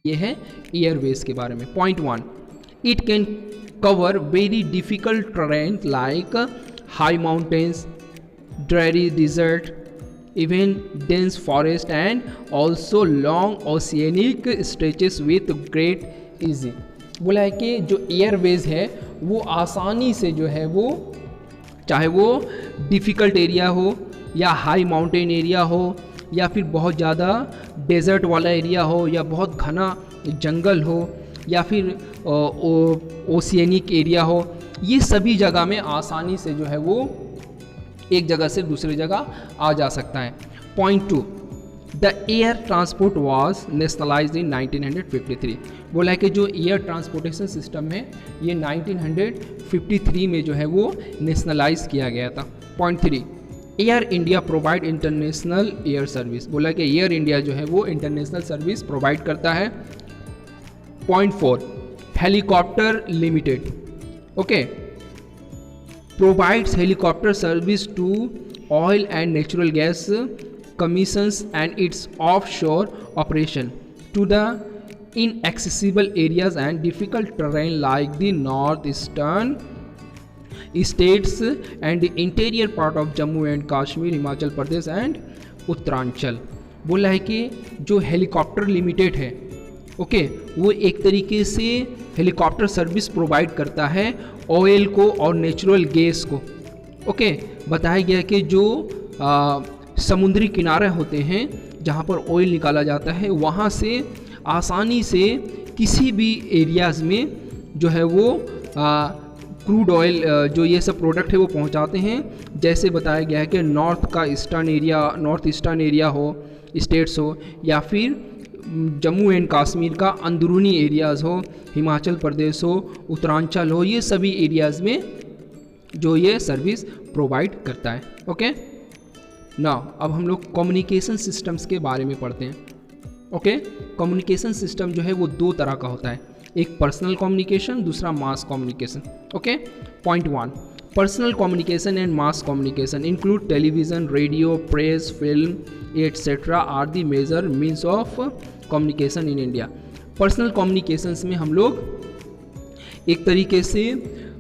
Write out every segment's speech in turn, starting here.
ये है एयरवेज के बारे में। Point 1, it can cover very difficult terrain like high mountains, dry desert, even dense forest and also long oceanic stretches with great ease. बोला है कि जो एयरवेज है वो आसानी से जो है वो, चाहे वो डिफ़िकल्ट एरिया हो या हाई माउंटेन एरिया हो या फिर बहुत ज़्यादा डेजर्ट वाला एरिया हो या बहुत घना जंगल हो या फिर ओशियनिक एरिया हो, ये सभी जगह में आसानी से जो है वो एक जगह से दूसरी जगह आ जा सकता है। Point 2, the air transport was nationalised in 1953। बोला है कि जो एयर ट्रांसपोर्टेशन सिस्टम है ये 1953 में जो है वो नेशनलाइज किया गया था। Point 3, air India provide international air service. बोला कि एयर इंडिया जो है वो इंटरनेशनल सर्विस प्रोवाइड करता है। Point 4, helicopter limited, okay, provides helicopter service to oil and natural gas commissions and its offshore operation to the inaccessible areas and difficult terrain like the northeastern states and the interior part of Jammu and Kashmir, Himachal Pradesh and Uttaranchal. बोला है कि जो helicopter limited है, okay, वो एक तरीके से helicopter service provide करता है ऑयल को और नेचुरल गैस को। ओके, बताया गया कि जो समुद्री किनारे होते हैं जहाँ पर ऑयल निकाला जाता है, वहाँ से आसानी से किसी भी एरियाज़ में जो है वो क्रूड ऑयल जो ये सब प्रोडक्ट है वो पहुँचाते हैं। जैसे बताया गया है कि नॉर्थ ईस्टर्न एरिया हो, स्टेट्स हो, या फिर जम्मू एंड कश्मीर का अंदरूनी एरियाज़ हो, हिमाचल प्रदेश हो, उत्तरांचल हो, ये सभी एरियाज़ में जो ये सर्विस प्रोवाइड करता है। ओके ना, अब हम लोग कम्युनिकेशन सिस्टम्स के बारे में पढ़ते हैं। ओके, कम्युनिकेशन सिस्टम जो है वो दो तरह का होता है, एक पर्सनल कम्युनिकेशन, दूसरा mass communication. Okay, point 1, personal communication and mass communication include television, radio, press, film etcetera are the major means of communication in India. Personal communications में हम लोग एक तरीके से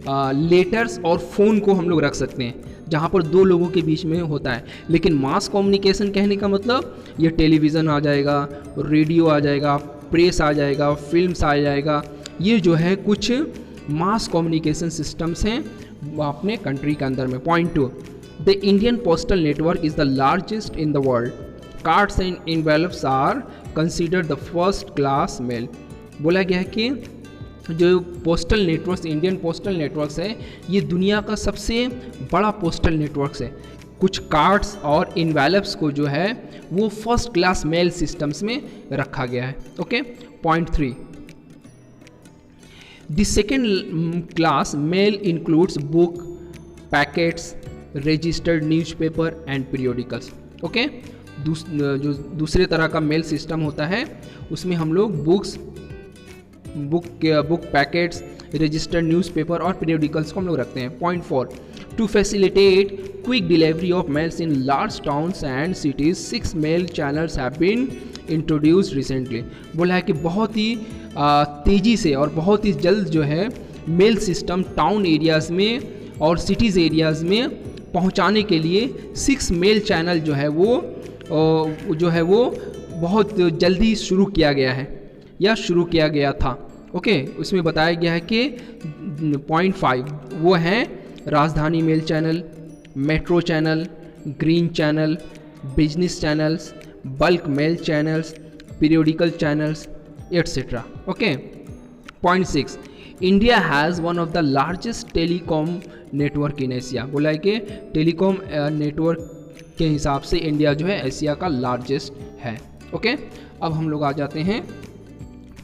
लेटर्स और फ़ोन को हम लोग रख सकते हैं जहाँ पर दो लोगों के बीच में होता है। लेकिन मास कम्युनिकेशन कहने का मतलब ये टेलीविज़न आ जाएगा, रेडियो आ जाएगा, प्रेस आ जाएगा, फिल्म्स आ जाएगा, ये जो है कुछ मास कम्युनिकेशन सिस्टम्स हैं अपने कंट्री के अंदर में। Point 2, the Indian postal network is the largest in the world, cards and envelopes are considered the first class mail. बोला गया है कि जो postal networks, Indian postal networks है, ये दुनिया का सबसे बड़ा पोस्टल नेटवर्क्स है। कुछ कार्ड्स और इनवेलप्स को जो है वो फर्स्ट क्लास मेल सिस्टम्स में रखा गया है। Okay, point 3, the second class mail includes book, packets, registered newspaper and periodicals. Okay, जो दूसरे तरह का मेल सिस्टम होता है उसमें हम लोग बुक पैकेट्स, रजिस्टर्ड न्यूज़पेपर और पीरियोडिकल्स को हम लोग रखते हैं। Point 4, to facilitate quick delivery of mails in large towns and cities 6 mail channels have been introduced recently. बोला है कि बहुत ही तेज़ी से और बहुत ही जल्द जो है मेल सिस्टम टाउन एरियाज़ में और सिटीज़ एरियाज़ में पहुंचाने के लिए 6 मेल चैनल जो है वो बहुत जल्दी शुरू किया गया है या शुरू किया गया था। ओके, उसमें बताया गया है कि पॉइंट 5 वो हैं Rajdhani mail channel, metro channel, green channel, business channels, bulk mail channels, periodical channels etcetera. Okay, point 6, India has one of the largest telecom network in Asia. बोला है कि टेलीकॉम नेटवर्क के हिसाब से इंडिया जो है एशिया का लार्जेस्ट है। ओके, अब हम लोग आ जाते हैं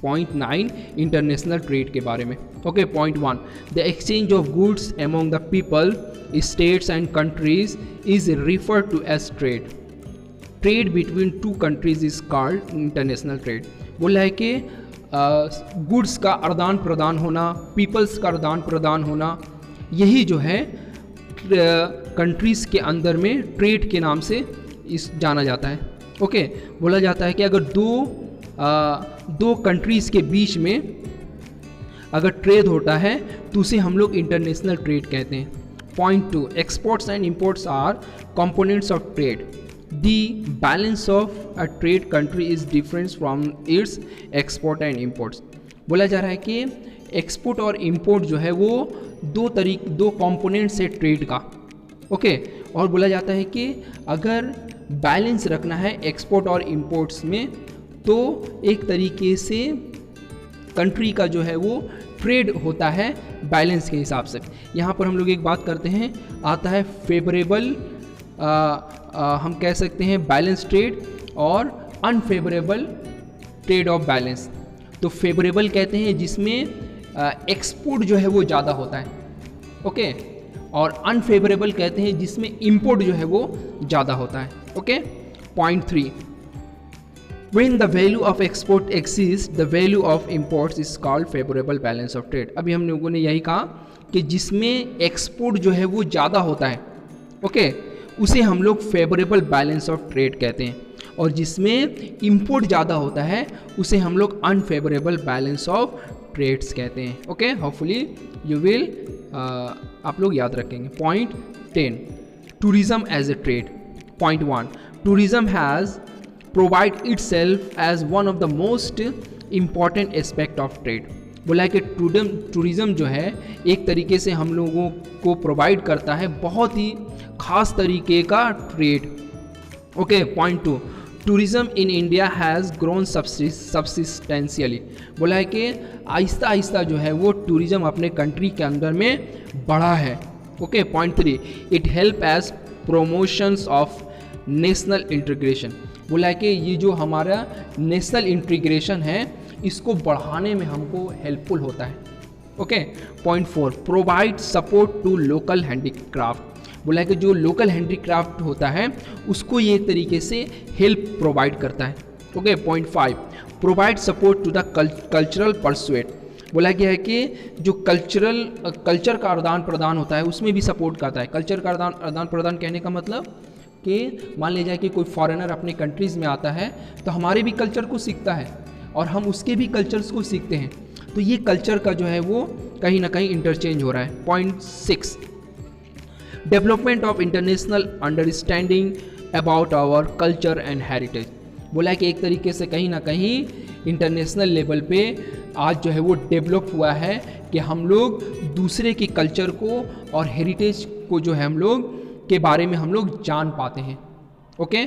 पॉइंट 9, इंटरनेशनल ट्रेड के बारे में। Okay, point 1, the exchange of goods among the people, states and countries is referred to as trade. Trade between 2 countries is called international trade. बोला है कि गुड्स का आदान प्रदान होना, पीपल्स का आदान प्रदान होना, यही जो है कंट्रीज़ के अंदर में ट्रेड के नाम से जाना जाता है। ओके, बोला जाता है कि अगर दो दो कंट्रीज़ के बीच में अगर ट्रेड होता है तो उसे हम लोग इंटरनेशनल ट्रेड कहते हैं। Point 2, exports and imports are components of trade. The balance of a trade country is different from its export and imports. बोला जा रहा है कि एक्सपोर्ट और इंपोर्ट जो है वो दो कंपोनेंट्स है ट्रेड का, ओके। और बोला जाता है कि अगर बैलेंस रखना है एक्सपोर्ट और इंपोर्ट्स में तो एक तरीके से कंट्री का जो है वो ट्रेड होता है बैलेंस के हिसाब से। यहाँ पर हम लोग एक बात करते हैं, आता है फेवरेबल, हम कह सकते हैं बैलेंस ट्रेड और अनफेवरेबल ट्रेड ऑफ बैलेंस। तो फेवरेबल कहते हैं जिसमें एक्सपोर्ट जो है वो ज़्यादा होता है, ओके, और अनफेवरेबल कहते हैं जिसमें इंपोर्ट जो है वो ज़्यादा होता है, okay. Point 3, When the value of export exceeds the value of imports is called favorable balance of trade। अभी हम लोगों ने यही कहा कि जिसमें एक्सपोर्ट जो है वो ज़्यादा होता है, ओके, उसे हम लोग फेवरेबल बैलेंस ऑफ ट्रेड कहते हैं, और जिसमें इंपोर्ट ज़्यादा होता है उसे हम लोग अनफेवरेबल बैलेंस ऑफ ट्रेड्स कहते हैं, ओके। होपफुली यू विल, आप लोग याद रखेंगे। Point 10, tourism as a trade. Point 1, tourism has provide itself as one of the most important aspect of trade। बोला है कि टूरिज़्म जो है एक तरीके से हम लोगों को प्रोवाइड करता है बहुत ही खास तरीके का trade, okay. Point 2, tourism in India has grown substantially. बोला है कि आहिस्ता आहिस्ता जो है वो टूरिज़्म अपने कंट्री के अंदर में बढ़ा है, okay. Point 3, it help as promotions of national integration. बोला है कि ये जो हमारा नेशनल इंटीग्रेशन है इसको बढ़ाने में हमको हेल्पफुल होता है, okay. Point 4, provide support to local handicraft. बोला है कि जो लोकल हैंडीक्राफ्ट होता है उसको ये तरीके से हेल्प प्रोवाइड करता है, okay. Point 5, provide support to the cultural pursuit. बोला गया है कि जो कल्चर का आदान प्रदान होता है उसमें भी सपोर्ट करता है। कल्चर का आदान प्रदान कहने का मतलब कि मान लीजिए कि कोई फॉरेनर अपने कंट्रीज़ में आता है तो हमारे भी कल्चर को सीखता है और हम उसके भी कल्चर्स को सीखते हैं, तो ये कल्चर का जो है वो कहीं ना कहीं इंटरचेंज हो रहा है। Point 6, development of international understanding about our culture and heritage. बोला है कि एक तरीके से कहीं ना कहीं इंटरनेशनल लेवल पे आज जो है वो डेवलप हुआ है कि हम लोग दूसरे के कल्चर को और हेरिटेज को जो है हम लोग के बारे में हम लोग जान पाते हैं, ओके।